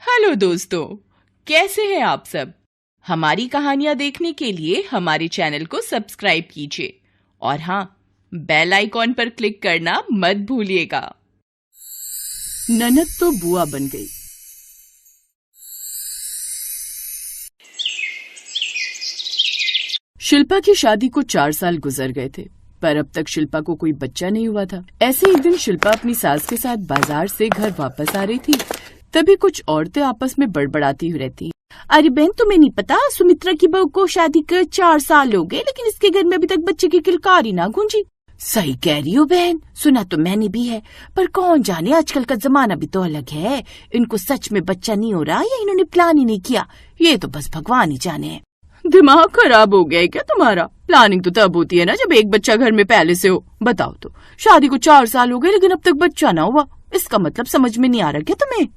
Hello दोस्तों, कैसे हैं आप सब। हमारी कहानियां देखने के लिए हमारे चैनल को सब्सक्राइब कीजिए और हाँ, बेल आइकॉन पर क्लिक करना मत भूलिएगा। ननद तो बुआ बन गई। शिल्पा की शादी को 4 साल गुजर गए थे, पर अब तक शिल्पा को कोई बच्चा नहीं हुआ था। ऐसे एक दिन शिल्पा अपनी सास के साथ बाजार से घर वापस आ रही थी, तभी कुछ औरतें आपस में बड़बड़ाती हुई रहती। अरे बहन, तुम्हें नहीं पता, सुमित्रा की बहू को शादी कर 4 साल हो गए, लेकिन इसके घर में अभी तक बच्चे की किलकारी ना गूंजी। सही कह रही हो बहन, सुना तो मैंने भी है, पर कौन जाने, आजकल का जमाना भी तो अलग है। इनको सच में बच्चा नहीं हो रहा या इन्होंने प्लान ही नहीं किया, ये तो बस भगवान ही जाने। दिमाग खराब हो गया है क्या तुम्हारा? प्लानिंग तो तब होती है ना जब एक बच्चा घर में पहले से हो। बताओ तो, शादी को 4 साल हो गए लेकिन अब तक बच्चा ना हुआ, इसका मतलब समझ में नहीं आ रहा क्या तुम्हें?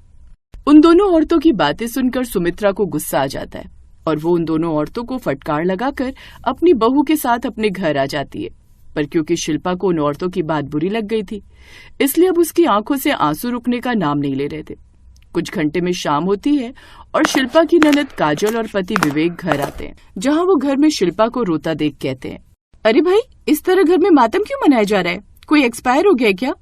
उन दोनों औरतों की बातें सुनकर सुमित्रा को गुस्सा आ जाता है और वो उन दोनों औरतों को फटकार लगाकर अपनी बहू के साथ अपने घर आ जाती है। पर क्योंकि शिल्पा को उन औरतों की बात बुरी लग गई थी, इसलिए अब उसकी आंखों से आंसू रुकने का नाम नहीं ले रहे थे। कुछ घंटे में शाम होती है और शिल्पा की ननद काजल और पति विवेक घर आते हैं, जहाँ वो घर में शिल्पा को रोता देख कहते हैं, अरे भाई, इस तरह घर में मातम क्यों मनाया जा रहा है? कोई एक्सपायर हो गया क्या?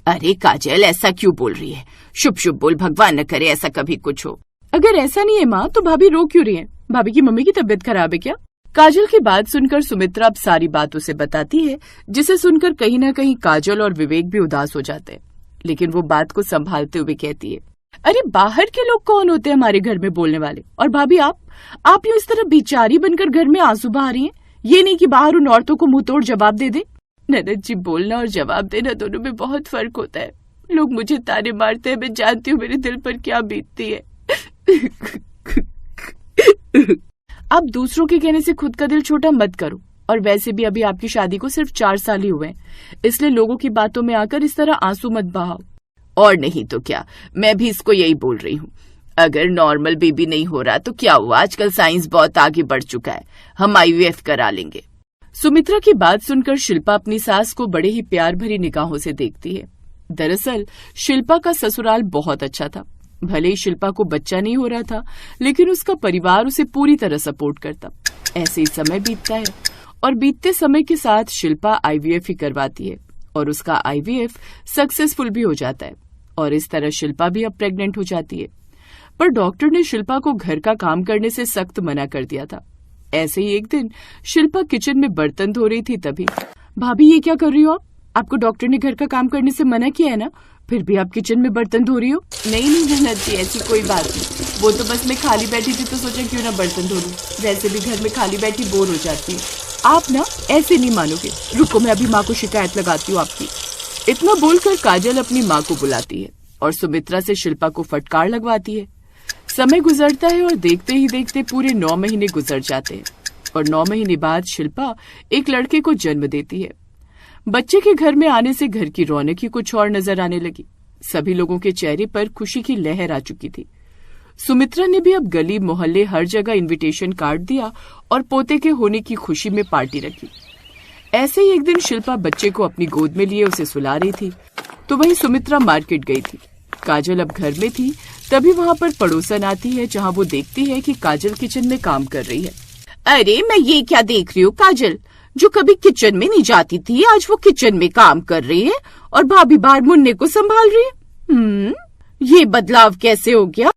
अरे काजल, ऐसा क्यों बोल रही है? शुभ शुभ बोल, भगवान न करे ऐसा कभी कुछ हो। अगर ऐसा नहीं है माँ, तो भाभी रो क्यों रही है? भाभी की मम्मी की तबीयत खराब है क्या? काजल की बात सुनकर सुमित्रा अब सारी बात उसे बताती है, जिसे सुनकर कहीं न कहीं काजल और विवेक भी उदास हो जाते हैं। लेकिन वो बात को संभालते हुए कहती है, अरे बाहर के लोग कौन होते हैं हमारे घर में बोलने वाले? और भाभी, आप यूं इस तरह बेचारी बनकर घर में आंसू बहा रही हैं। ये नहीं कि बाहर उन औरतों को मुंह तोड़ जवाब दे दे। ननद जी, बोलना और जवाब देना दोनों में बहुत फर्क होता है। लोग मुझे ताने मारते हैं, मैं जानती हूँ मेरे दिल पर क्या बीतती है। आप दूसरों के कहने से खुद का दिल छोटा मत करो, और वैसे भी अभी आपकी शादी को सिर्फ 4 साल ही हुए हैं, इसलिए लोगों की बातों में आकर इस तरह आंसू मत बहाओ। और नहीं तो क्या, मैं भी इसको यही बोल रही हूँ। अगर नॉर्मल बेबी नहीं हो रहा तो क्या हुआ, आजकल साइंस बहुत आगे बढ़ चुका है, हम IVF करा लेंगे। सुमित्रा की बात सुनकर शिल्पा अपनी सास को बड़े ही प्यार भरी निगाहों से देखती है। दरअसल शिल्पा का ससुराल बहुत अच्छा था। भले ही शिल्पा को बच्चा नहीं हो रहा था, लेकिन उसका परिवार उसे पूरी तरह सपोर्ट करता। ऐसे ही समय बीतता है और बीतते समय के साथ शिल्पा IVF ही करवाती है और उसका IVF सक्सेसफुल भी हो जाता है और इस तरह शिल्पा भी अब प्रेग्नेंट हो जाती है। पर डॉक्टर ने शिल्पा को घर का काम करने से सख्त मना कर दिया था। ऐसे ही एक दिन शिल्पा किचन में बर्तन धो रही थी, तभी, भाभी ये क्या कर रही हो आप? आपको डॉक्टर ने घर का काम करने से मना किया है ना, फिर भी आप किचन में बर्तन धो रही हो? नहीं ननद जी, ऐसी कोई बात नहीं, वो तो बस मैं खाली बैठी थी तो सोचा क्यों ना बर्तन धो लूं। वैसे भी घर में खाली बैठी बोर हो जाती। आप ना ऐसे नहीं मानोगे, रुको मैं अभी माँ को शिकायत लगाती हूँ आपकी। इतना बोलकर काजल अपनी माँ को बुलाती है और सुमित्रा से शिल्पा को फटकार लगवाती है। समय गुजरता है और देखते ही देखते पूरे 9 महीने गुजर जाते हैं और 9 महीने बाद शिल्पा एक लड़के को जन्म देती है। बच्चे के घर में आने से घर की रौनक ही कुछ और नजर आने लगी। सभी लोगों के चेहरे पर खुशी की लहर आ चुकी थी। सुमित्रा ने भी अब गली मोहल्ले हर जगह इनविटेशन कार्ड दिया और पोते के होने की खुशी में पार्टी रखी। ऐसे ही एक दिन शिल्पा बच्चे को अपनी गोद में लिए उसे सुला रही थी, तो वहीं सुमित्रा मार्केट गई थी। काजल अब घर में थी, तभी वहाँ पर पड़ोसन आती है, जहाँ वो देखती है कि काजल किचन में काम कर रही है। अरे मैं ये क्या देख रही हूँ, काजल जो कभी किचन में नहीं जाती थी, आज वो किचन में काम कर रही है और भाभी बाहर मुन्ने को संभाल रही है। ये बदलाव कैसे हो गया?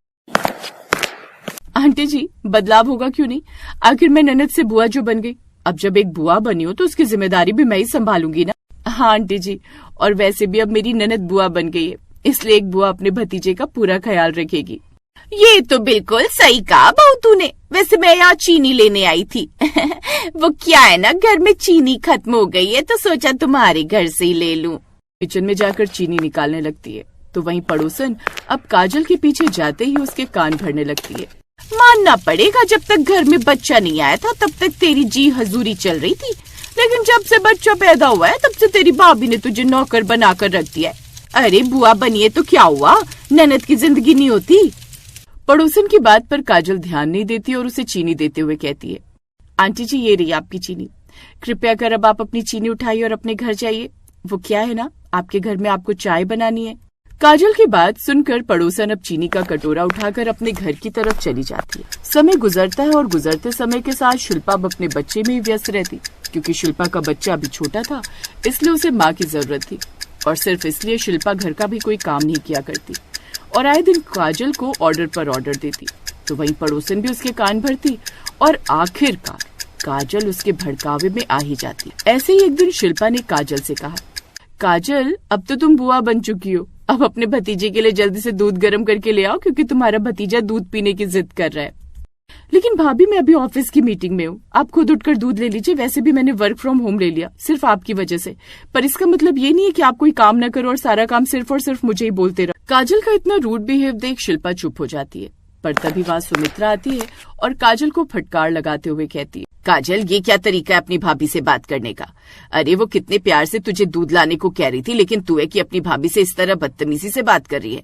आंटी जी, बदलाव होगा क्यों नहीं, आखिर मैं ननद से बुआ जो बन गई। अब जब एक बुआ बनी हो तो उसकी जिम्मेदारी भी मैं ही संभालूंगी ना। हाँ आंटी जी, और वैसे भी अब मेरी ननद बुआ बन गई है, इसलिए एक बुआ अपने भतीजे का पूरा ख्याल रखेगी। ये तो बिल्कुल सही कहा बहू तूने। वैसे मैं यहाँ चीनी लेने आई थी। वो क्या है ना, घर में चीनी खत्म हो गई है तो सोचा तुम्हारे घर से ही ले लूं। किचन में जाकर चीनी निकालने लगती है, तो वहीं पड़ोसन अब काजल के पीछे जाते ही उसके कान भरने लगती है। मानना पड़ेगा, जब तक घर में बच्चा नहीं आया था तब तक तेरी जी हजूरी चल रही थी, लेकिन जब से बच्चा पैदा हुआ है तब से तेरी भाभी ने तुझे नौकर बनाकर रख दिया है। अरे बुआ बनिए तो क्या हुआ, ननद की जिंदगी नहीं होती। पड़ोसन की बात पर काजल ध्यान नहीं देती और उसे चीनी देते हुए कहती है, आंटी जी ये रही आपकी चीनी, कृपया कर अब आप अपनी चीनी उठाइए और अपने घर जाइए। वो क्या है ना, आपके घर में आपको चाय बनानी है। काजल की बात सुनकर पड़ोसन अब चीनी का कटोरा उठाकर अपने घर की तरफ चली जाती है। समय गुजरता है और गुजरते समय के साथ शिल्पा अब अपने बच्चे में ही व्यस्त रहती, क्योंकि शिल्पा का बच्चा अभी छोटा था, इसलिए उसे माँ की जरूरत थी। और सिर्फ इसलिए शिल्पा घर का भी कोई काम नहीं किया करती और आए दिन काजल को ऑर्डर पर ऑर्डर देती। तो वहीं पड़ोसन भी उसके कान भरती और आखिरकार काजल उसके भड़कावे में आ ही जाती। ऐसे ही एक दिन शिल्पा ने काजल से कहा, काजल अब तो तुम बुआ बन चुकी हो, अब अपने भतीजे के लिए जल्दी से दूध गर्म करके ले आओ, क्योंकि तुम्हारा भतीजा दूध पीने की जिद कर रहा है। लेकिन भाभी मैं अभी ऑफिस की मीटिंग में हूँ, आप खुद उठकर दूध ले लीजिए, वैसे भी मैंने वर्क फ्रॉम होम ले लिया सिर्फ आपकी वजह से। पर इसका मतलब ये नहीं है कि आप कोई काम न करो और सारा काम सिर्फ और सिर्फ मुझे ही बोलते रहो। काजल का इतना रूड बिहेव देख शिल्पा चुप हो जाती है, पर तभी वहाँ सुमित्रा आती है और काजल को फटकार लगाते हुए कहती है, काजल ये क्या तरीका है अपनी भाभी से बात करने का? अरे वो कितने प्यार से तुझे दूध लाने को कह रही थी, लेकिन तू है कि अपनी भाभी से इस तरह बदतमीजी से बात कर रही है।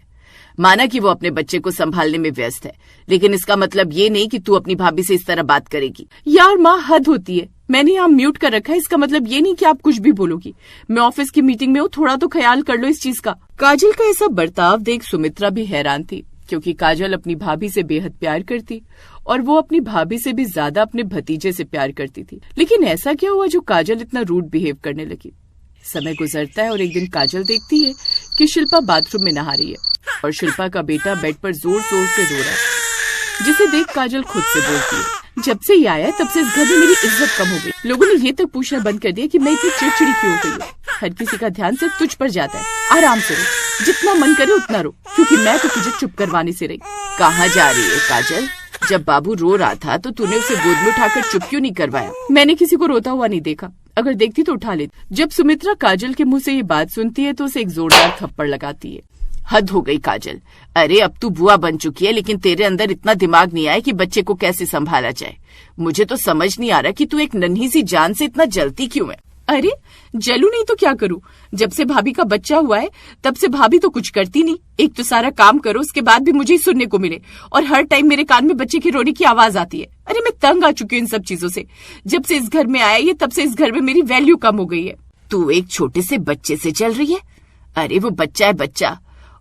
माना कि वो अपने बच्चे को संभालने में व्यस्त है, लेकिन इसका मतलब ये नहीं कि तू अपनी भाभी से इस तरह बात करेगी। यार माँ हद होती है, मैंने यहाँ म्यूट कर रखा है, इसका मतलब ये नहीं कि आप कुछ भी बोलोगी। मैं ऑफिस की मीटिंग में हूँ, थोड़ा तो ख्याल कर लो इस चीज का। काजल का ऐसा बर्ताव देख सुमित्रा भी हैरान थी, क्योंकि काजल अपनी भाभी से बेहद प्यार करती और वो अपनी भाभी से भी ज्यादा अपने भतीजे से प्यार करती थी। लेकिन ऐसा क्या हुआ जो काजल इतना रूड बिहेव करने लगी? समय गुजरता है और एक दिन काजल देखती है कि शिल्पा बाथरूम में नहा रही है और शिल्पा का बेटा बेड पर जोर जोर से रो रहा है, जिसे देख काजल खुद से बोलती है, जब से ये आया तब से इस घर में मेरी इज्जत कम हो गई। लोगों ने ये तक पूछना बंद कर दिया कि मैं इतनी चिड़चिड़ी क्यों हो गई हूँ। हर किसी का ध्यान सिर्फ तुझ पर जाता है। आराम से रो, जितना मन करे उतना रो, क्योंकि मैं तो तुझे चुप करवाने से रही। कहाँ जा रही है काजल? जब बाबू रो रहा था तो तूने उसे गोद में उठाकर चुप क्यों नहीं करवाया? मैंने किसी को रोता हुआ नहीं देखा, अगर देखती तो उठा लेती। जब सुमित्रा काजल के मुंह से ये बात सुनती है तो उसे एक जोरदार थप्पड़ लगाती है। हद हो गई काजल, अरे अब तू बुआ बन चुकी है, लेकिन तेरे अंदर इतना दिमाग नहीं आया कि बच्चे को कैसे संभाला जाए। मुझे तो समझ नहीं आ रहा कि तू एक नन्ही सी जान से इतना जलती क्यों है। अरे जलू नहीं तो क्या करूं? जब से भाभी का बच्चा हुआ है तब से भाभी तो कुछ करती नहीं। एक तो सारा काम करो, उसके बाद भी मुझे ही सुनने को मिले, और हर टाइम मेरे कान में बच्चे की रोने की आवाज आती है। अरे मैं तंग आ चुकी हूँ इन सब चीजों से। जब से इस घर में आया ये, तब से इस घर में मेरी वैल्यू कम हो गई है। तू एक छोटे से बच्चे से चल रही है? अरे वो बच्चा है बच्चा।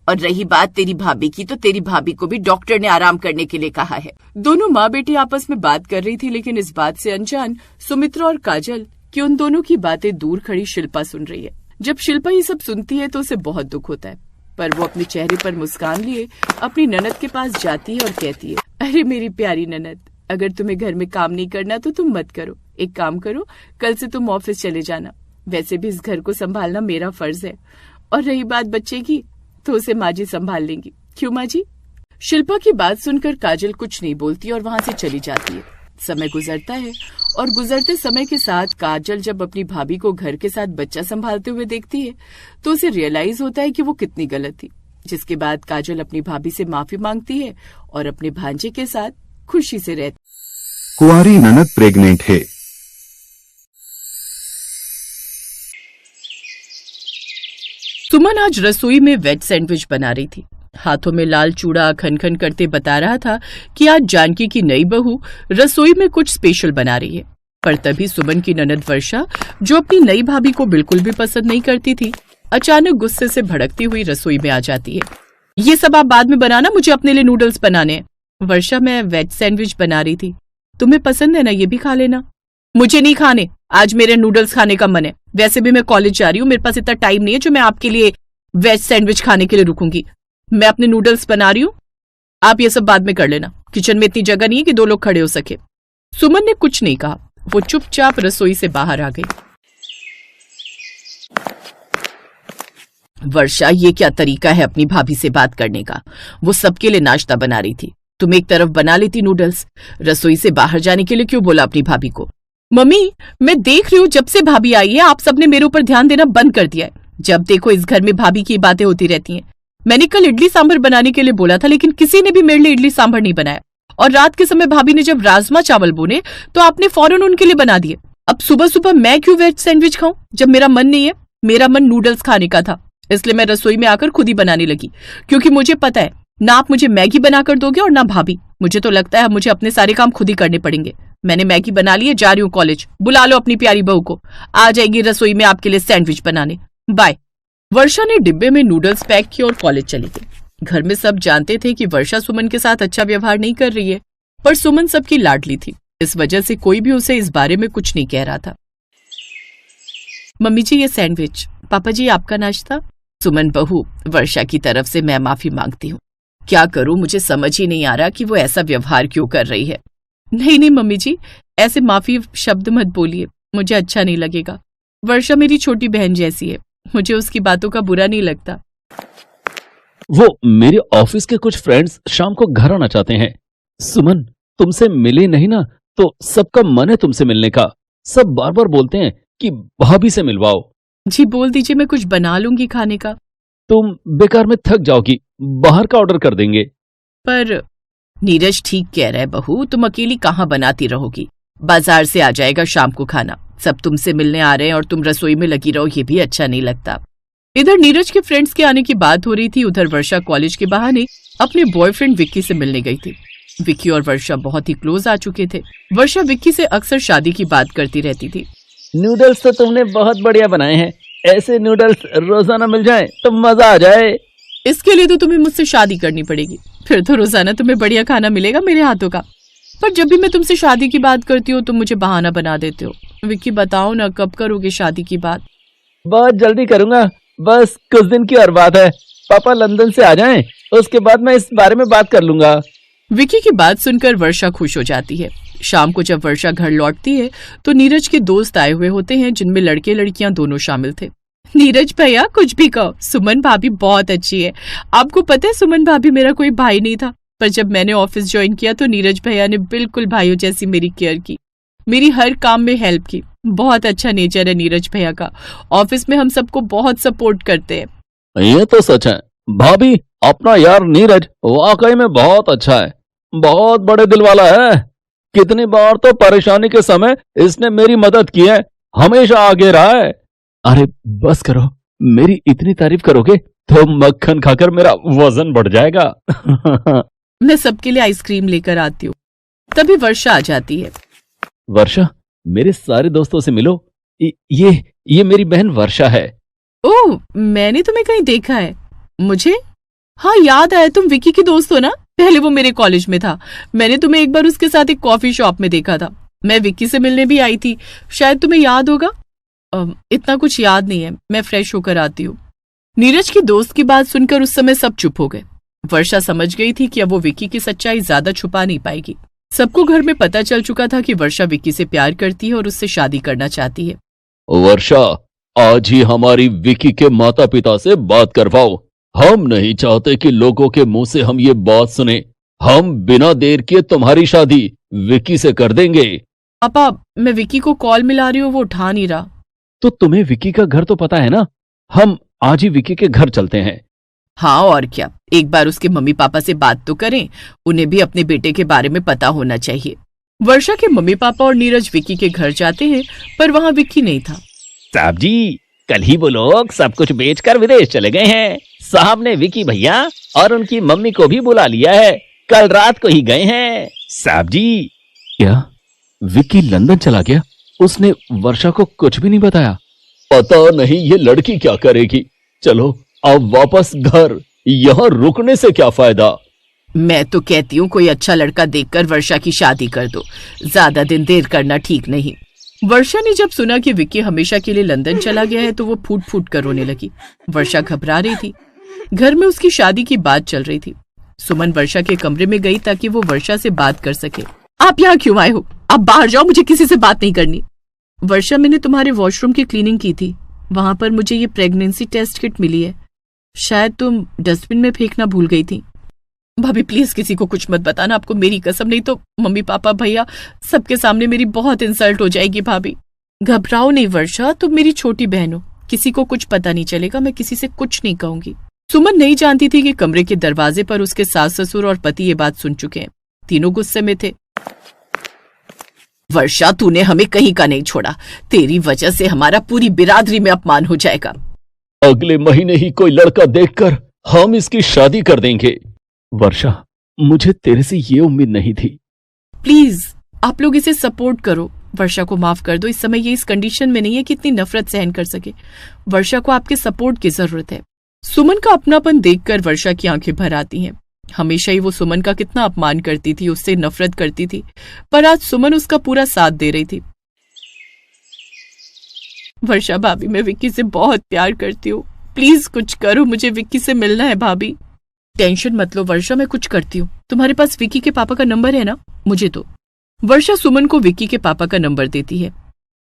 और रही बात तेरी भाभी की, तो तेरी भाभी को भी डॉक्टर ने आराम करने के लिए कहा है। दोनों माँ बेटी आपस में बात कर रही थी, लेकिन इस बात से अनजान सुमित्रा और काजल कि उन दोनों की बातें दूर खड़ी शिल्पा सुन रही है। जब शिल्पा ये सब सुनती है तो उसे बहुत दुख होता है, पर वो अपने चेहरे पर मुस्कान लिए अपनी ननद के पास जाती है और कहती है, अरे मेरी प्यारी ननद, अगर तुम्हें घर में काम नहीं करना तो तुम मत करो। एक काम करो, कल से तुम ऑफिस चले जाना। वैसे भी इस घर को संभालना मेरा फर्ज है, और रही बात बच्चे की तो उसे माँ जी संभाल लेंगी। क्यों माँ जी? शिल्पा की बात सुनकर काजल कुछ नहीं बोलती और वहाँ से चली जाती है। समय गुजरता है और गुजरते समय के साथ काजल जब अपनी भाभी को घर के साथ बच्चा संभालते हुए देखती है तो उसे रियलाइज होता है कि वो कितनी गलत थी। जिसके बाद काजल अपनी भाभी से माफी मांगती है और अपने भांजे के साथ खुशी से रहती। कुंवारी ननद प्रेग्नेंट है। सुमन आज रसोई में वेज सैंडविच बना रही थी। हाथों में लाल चूड़ा खन खन करते बता रहा था कि आज जानकी की नई बहू रसोई में कुछ स्पेशल बना रही है। पर तभी सुमन की ननद वर्षा, जो अपनी नई भाभी को बिल्कुल भी पसंद नहीं करती थी, अचानक गुस्से से भड़कती हुई रसोई में आ जाती है। ये सब आप बाद में बनाना, मुझे अपने लिए नूडल्स बनाने हैं। वर्षा, मैं वेज सैंडविच बना रही थी, तुम्हें पसंद है ना, ये भी खा लेना। मुझे नहीं खाने, आज मेरे नूडल्स खाने का मन है। वैसे भी मैं कॉलेज जा रही हूँ, मेरे पास इतना टाइम नहीं है जो मैं आपके लिए वेज सैंडविच खाने के लिए रुकूंगी। मैं अपने नूडल्स बना रही हूँ, आप ये सब बाद में कर लेना। किचन में इतनी जगह नहीं है कि दो लोग खड़े हो सके। सुमन ने कुछ नहीं कहा, वो चुपचाप रसोई से बाहर आ गई। वर्षा, ये क्या तरीका है अपनी भाभी से बात करने का? वो सबके लिए नाश्ता बना रही थी, तुम एक तरफ बना लेती नूडल्स। रसोई से बाहर जाने के लिए क्यों बोला अपनी भाभी को? मम्मी, मैं देख रही हूँ जब से भाभी आई है आप सबने मेरे ऊपर ध्यान देना बंद कर दिया है। जब देखो इस घर में भाभी की बातें होती रहती हैं। मैंने कल इडली सांभर बनाने के लिए बोला था, लेकिन किसी ने भी मेरे लिए इडली सांभर नहीं बनाया। और रात के समय भाभी ने जब राजमा चावल बोने तो आपने फौरन उनके लिए बना दिए। अब सुबह सुबह मैं क्यों वेज सैंडविच खाऊं जब मेरा मन नहीं है? मेरा मन नूडल्स खाने का था, इसलिए मैं रसोई में आकर खुद ही बनाने लगी, क्योंकि मुझे पता है ना आप मुझे मैगी बनाकर दोगे और ना भाभी। मुझे तो लगता है मुझे अपने सारे काम खुद ही करने पड़ेंगे। मैंने मैगी बना ली है, जा रही हूँ कॉलेज। बुला लो अपनी प्यारी बहू को, आ जाएगी रसोई में आपके लिए सैंडविच बनाने। बाय। वर्षा ने डिब्बे में नूडल्स पैक किए और कॉलेज चली गई। घर में सब जानते थे कि वर्षा सुमन के साथ अच्छा व्यवहार नहीं कर रही है, पर सुमन सबकी लाडली थी, इस वजह से कोई भी उसे इस बारे में कुछ नहीं कह रहा था। मम्मी जी ये सैंडविच, पापा जी आपका नाश्ता। सुमन बहू, वर्षा की तरफ से मैं माफी मांगती हूँ। क्या करूं, मुझे समझ ही नहीं आ रहा कि वो ऐसा व्यवहार क्यों कर रही है। नहीं नहीं मम्मी जी, ऐसे माफी शब्द मत बोलिए, मुझे अच्छा नहीं लगेगा। वर्षा मेरी छोटी बहन जैसी है, मुझे उसकी बातों का बुरा नहीं लगता। वो मेरे ऑफिस के कुछ फ्रेंड्स शाम को घर आना चाहते हैं। सुमन, तुमसे मिले नहीं ना तो सबका मन है तुमसे मिलने का। सब बार बार बोलते हैं कि भाभी से मिलवाओ। जी बोल दीजिए, मैं कुछ बना लूंगी खाने का। तुम बेकार में थक जाओगी, बाहर का ऑर्डर कर देंगे। पर नीरज ठीक कह रहा है बहू, तुम अकेली कहाँ बनाती रहोगी। बाजार से आ जाएगा शाम को खाना, सब तुमसे मिलने आ रहे हैं और तुम रसोई में लगी रहो, ये भी अच्छा नहीं लगता। इधर नीरज के फ्रेंड्स के आने की बात हो रही थी, उधर वर्षा कॉलेज के बहाने अपने बॉयफ्रेंड विक्की से मिलने गई थी। विक्की और वर्षा बहुत ही क्लोज आ चुके थे। वर्षा विक्की से अक्सर शादी की बात करती रहती थी। नूडल्स तो तुमने बहुत बढ़िया बनाए हैं, ऐसे नूडल्स रोजाना मिल जाएं तो मजा आ जाए। इसके लिए तो तुम्हें मुझसे शादी करनी पड़ेगी, फिर तो रोजाना तुम्हें बढ़िया खाना मिलेगा मेरे हाथों का। पर जब भी मैं तुमसे शादी की बात करती हूँ तुम मुझे बहाना बना देते हो। विक्की बताओ ना, कब करोगे शादी की बात? बहुत जल्दी करूंगा, बस कुछ दिन की और बात है। पापा लंदन से आ जाएं, उसके बाद मैं इस बारे में बात कर लूंगा। विक्की की बात सुनकर वर्षा खुश हो जाती है। शाम को जब वर्षा घर लौटती है तो नीरज के दोस्त आए हुए होते हैं, जिनमें लड़के लड़कियां दोनों शामिल थे। नीरज भैया कुछ भी कहो, सुमन भाभी बहुत अच्छी है। आपको पता है सुमन भाभी मेरा कोई भाई नहीं था, पर जब मैंने ऑफिस ज्वाइन किया तो नीरज भैया ने बिल्कुल भाइयों जैसी मेरी केयर की, मेरी हर काम में हेल्प की। बहुत अच्छा नेचर है नीरज भैया का, ऑफिस में हम सबको बहुत सपोर्ट करते हैं। ये तो सच है भाभी, अपना यार नीरज वाकई में बहुत अच्छा है, बहुत बड़े दिल वाला है। कितनी बार तो परेशानी के समय इसने मेरी मदद की है, हमेशा आगे रहा है। अरे बस करो, मेरी इतनी तारीफ करोगे तो मक्खन खाकर मेरा वजन बढ़ जाएगा। मैं सबके लिए आइसक्रीम लेकर आती हूँ। तभी वर्षा आ जाती है। वर्षा, मेरे सारे दोस्तों से मिलो, ये मेरी बहन वर्षा है। ओह, मैंने तुम्हें कहीं देखा है। मुझे हाँ याद आया, तुम विक्की की दोस्त हो ना? पहले वो मेरे कॉलेज में था, मैंने तुम्हें एक बार उसके साथ एक कॉफी शॉप में देखा था। मैं विक्की से मिलने भी आई थी, शायद तुम्हें याद होगा। इतना कुछ याद नहीं है, मैं फ्रेश होकर आती हूँ। नीरज की दोस्त की बात सुनकर उस समय सब चुप हो गए। वर्षा समझ गई थी कि अब वो विक्की की सच्चाई ज्यादा छुपा नहीं पाएगी। सबको घर में पता चल चुका था कि वर्षा विक्की से प्यार करती है और उससे शादी करना चाहती है। वर्षा, आज ही हमारी विक्की के माता पिता से बात करवाओ। हम नहीं चाहते कि लोगों के मुंह से हम ये बात सुने। हम बिना देर किए तुम्हारी शादी विक्की से कर देंगे। पापा, मैं विक्की को कॉल मिला रही हूँ, वो उठा नहीं रहा। तो तुम्हें विक्की का घर तो पता है ना? हम आज ही विक्की के घर चलते हैं। हाँ और क्या, एक बार उसके मम्मी पापा से बात तो करें, उन्हें भी अपने बेटे के बारे में पता होना चाहिए। वर्षा के मम्मी पापा और नीरज विक्की के घर जाते हैं, पर वहाँ विक्की नहीं था। साहब जी, कल ही वो लोग सब कुछ बेचकर विदेश चले गए हैं। साहब ने विक्की भैया और उनकी मम्मी को भी बुला लिया है, कल रात को ही गए हैं। साहब जी। क्या विक्की लंदन चला गया? उसने वर्षा को कुछ भी नहीं बताया? पता नहीं ये लड़की क्या करेगी। चलो अब वापस घर, यहाँ रुकने से क्या फायदा। मैं तो कहती हूँ कोई अच्छा लड़का देखकर वर्षा की शादी कर दो, ज्यादा दिन देर करना ठीक नहीं। वर्षा ने जब सुना कि विक्की हमेशा के लिए लंदन चला गया है तो वो फूट फूट कर रोने लगी। वर्षा घबरा रही थी, घर में उसकी शादी की बात चल रही थी। सुमन वर्षा के कमरे में गई ताकि वो वर्षा से बात कर सके। आप यहाँ क्यों आए हो? आप बाहर जाओ, मुझे किसी से बात नहीं करनी। वर्षा, मैंने तुम्हारे वॉशरूम की क्लीनिंग की थी, वहां पर मुझे ये प्रेगनेंसी टेस्ट किट मिली है, शायद तुम डस्टबिन में फेंकना भूल गई थी। भाभी प्लीज किसी को कुछ मत बताना, आपको मेरी कसम, नहीं तो मम्मी पापा भैया सबके सामने मेरी बहुत इंसल्ट हो जाएगी। भाभी घबराओ नहीं वर्षा, तुम मेरी छोटी बहन हो, किसी को कुछ पता नहीं चलेगा, मैं किसी से कुछ नहीं कहूंगी। सुमन नहीं जानती थी कि कमरे के दरवाजे पर उसके सास ससुर और पति ये बात सुन चुके हैं। तीनों गुस्से में थे। वर्षा, तूने हमें कहीं का नहीं छोड़ा, तेरी वजह से हमारा पूरी बिरादरी में अपमान हो जाएगा। अगले महीने ही कोई लड़का देखकर हम इसकी शादी कर देंगे। वर्षा, मुझे तेरे से ये उम्मीद नहीं थी। प्लीज आप लोग इसे सपोर्ट करो, वर्षा को माफ कर दो। इस समय ये इस कंडीशन में नहीं है कि इतनी नफरत सहन कर सके। वर्षा को आपके सपोर्ट की जरूरत है। सुमन का अपनापन देखकर वर्षा की आंखें भर आती हैं। हमेशा ही वो सुमन का कितना अपमान करती थी, उससे नफरत करती थी, पर आज सुमन उसका पूरा साथ दे रही थी। वर्षा भाभी, मैं विक्की से बहुत प्यार करती हूँ, प्लीज कुछ करो, मुझे विक्की से मिलना है भाभी। टेंशन मत लो वर्षा, मैं कुछ करती हूँ। तुम्हारे पास विक्की के पापा का नंबर है ना? मुझे दो। वर्षा सुमन को विक्की के पापा का नंबर देती है।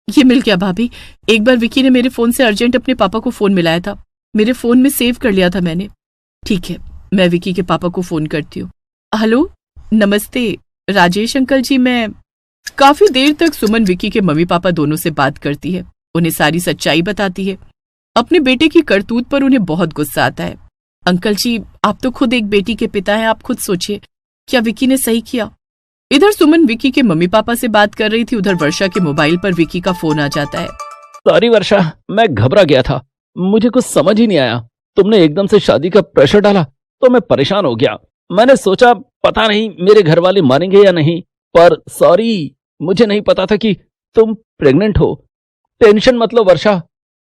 ये मिल गया भाभी। एक बार विक्की ने मेरे फोन से अर्जेंट अपने पापा को फोन मिलाया था, मेरे फोन में सेव कर लिया था मैंने। ठीक है, मैं विक्की के पापा को फोन करती हूँ। हेलो, नमस्ते राजेश अंकल जी। मैं काफी देर तक सुमन विक्की के मम्मी पापा दोनों से बात करती है, उन्हें सारी सच्चाई बताती है। अपने बेटे की करतूत पर उन्हें बहुत गुस्सा आता है। अंकल जी, आप तो खुद एक बेटी के पिता हैं, आप खुद सोचिए, क्या विक्की ने सही किया? इधर सुमन विक्की के मम्मी पापा से बात कर रही थी, उधर वर्षा के मोबाइल पर विक्की का फोन आ जाता है। सॉरी वर्षा, मैं घबरा गया था, मुझे कुछ समझ ही नहीं आया। तुमने एकदम से शादी का प्रेशर डाला तो मैं परेशान हो गया। मैंने सोचा पता नहीं मेरे घर वाले मानेंगे या नहीं, पर सॉरी, मुझे नहीं पता था कि तुम प्रेग्नेंट हो। टेंशन मत लो वर्षा,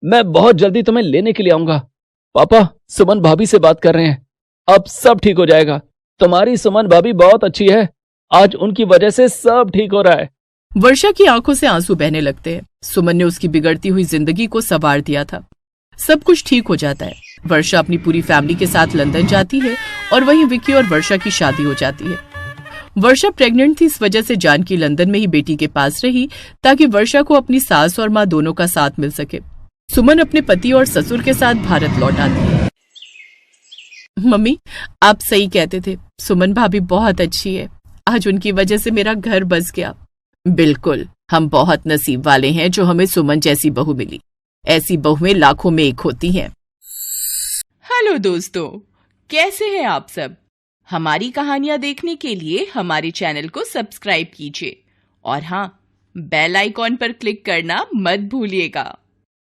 मैं बहुत जल्दी तुम्हें लेने के लिए आऊंगा। पापा सुमन भाभी से बात कर रहे हैं, अब सब ठीक हो जाएगा। तुम्हारी सुमन भाभी बहुत अच्छी है, आज उनकी वजह से सब ठीक हो रहा है। वर्षा की आंखों से आंसू बहने लगते हैं। सुमन ने उसकी बिगड़ती हुई जिंदगी को संवार दिया था। सब कुछ ठीक हो जाता है। वर्षा अपनी पूरी फैमिली के साथ लंदन जाती है और वहीं विक्की और वर्षा की शादी हो जाती है। वर्षा प्रेग्नेंट थी, इस वजह से जानकी लंदन में ही बेटी के पास रही ताकि वर्षा को अपनी सास और माँ दोनों का साथ मिल सके। सुमन अपने पति और ससुर के साथ भारत लौट आती है। मम्मी, आप सही कहते थे, सुमन भाभी बहुत अच्छी है, आज उनकी वजह से मेरा घर बस गया। बिल्कुल, हम बहुत नसीब वाले हैं जो हमें सुमन जैसी बहू मिली। ऐसी बहुएं लाखों में एक होती हैं। हेलो दोस्तों, कैसे हैं आप सब? हमारी कहानियां देखने के लिए हमारे चैनल को सब्सक्राइब कीजिए और हाँ, बेल आइकॉन पर क्लिक करना मत भूलिएगा।